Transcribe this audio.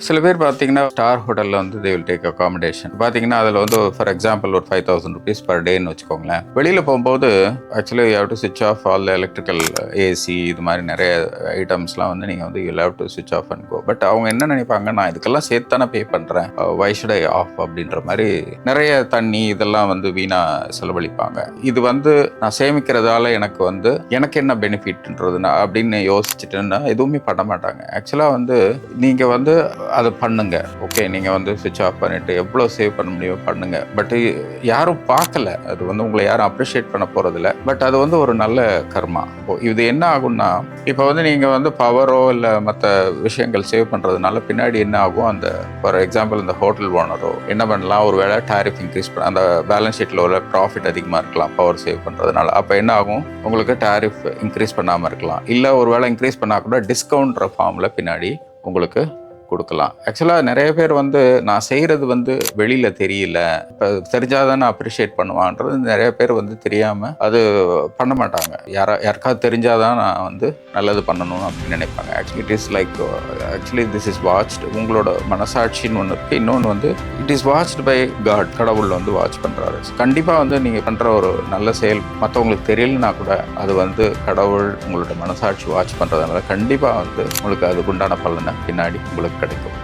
சில பேர் பார்த்தீங்கன்னா ஸ்டார் ஹோட்டலில் வந்து தே வில் டேக் அகாமடேஷன் பார்த்தீங்கன்னா அதில் வந்து ஃபார் எக்ஸாம்பிள் ஒரு 5,000 rupees per டேன்னு வச்சுக்கோங்களேன். வெளியில் போகும்போது actually you have to switch off all the electrical AC இது மாதிரி நிறைய ஐட்டம்ஸ்லாம் வந்து நீங்கள் வந்து you have to switch off and go. But அவங்க என்ன நினைப்பாங்க, நான் இதுக்கெல்லாம் சேர்த்து தானே பே பண்ணுறேன், வை ஷுட் ஐ ஆஃப் அப்படின்ற மாதிரி நிறைய தண்ணி இதெல்லாம் வந்து வீணாக செலவழிப்பாங்க. இது வந்து நான் சேமிக்கிறதால எனக்கு என்ன பெனிஃபிட்ன்றதுனா அப்படின்னு யோசிச்சுட்டுன்னா எதுவுமே பண்ண மாட்டாங்க. ஆக்சுவலாக வந்து நீங்கள் வந்து அதை பண்ணுங்க. ஓகே, நீங்கள் வந்து சுவிட்ச் ஆஃப் பண்ணிவிட்டு எவ்வளோ சேவ் பண்ண முடியுமோ பண்ணுங்க. பட் யாரும் பார்க்கல, அது வந்து உங்களை யாரும் அப்ரிஷியேட் பண்ண போகிறதில்ல. பட் அது வந்து ஒரு நல்ல கர்மா. இது என்ன ஆகும்னா, இப்போ வந்து நீங்கள் வந்து பவரோ இல்லை மற்ற விஷயங்கள் சேவ் பண்ணுறதுனால பின்னாடி என்ன ஆகும், அந்த ஃபார் எக்ஸாம்பிள் இந்த ஹோட்டல் ஓனரோ என்ன பண்ணலாம், ஒரு வேளை டாரிஃப் இன்க்ரீஸ் பண்ண அந்த பேலன்ஸ் ஷீட்டில் உள்ள ப்ராஃபிட் அதிகமாக இருக்கலாம் பவர் சேவ் பண்ணுறதுனால. அப்போ என்ன ஆகும், உங்களுக்கு டாரிஃப் இன்க்ரீஸ் பண்ணாமல் இருக்கலாம். இல்லை ஒரு வேளை இன்க்ரீஸ் பண்ணால் கூட டிஸ்கவுண்ட்ற ஃபார்மில் பின்னாடி உங்களுக்கு கொடுக்கலாம். ஆக்சுவலாக நிறைய பேர் வந்து நான் செய்கிறது வந்து வெளியில் தெரியல, இப்போ தெரிஞ்சாதான் நான் அப்ரிஷியேட் பண்ணுவான்றது நிறைய பேர் வந்து தெரியாமல் அது பண்ண மாட்டாங்க. யாருக்காவது தெரிஞ்சாதான் நான் வந்து நல்லது பண்ணணும் அப்படின்னு நினைப்பாங்க. Actually it is like this is watched. உங்களோட மனசாட்சின்னு ஒன்று இருக்குது, இன்னொன்று வந்து it is watched by God. கடவுள் வந்து வாட்ச் பண்ணுறாரு. கண்டிப்பாக வந்து நீங்கள் பண்ணுற ஒரு நல்ல செயல் மற்றவங்களுக்கு தெரியலனா கூட அது வந்து கடவுள் உங்களோட மனசாட்சி வாட்ச் பண்ணுறதுனால கண்டிப்பாக வந்து உங்களுக்கு அதுக்குண்டான பலனை பின்னாடி உங்களுக்கு கிடைக்கும்.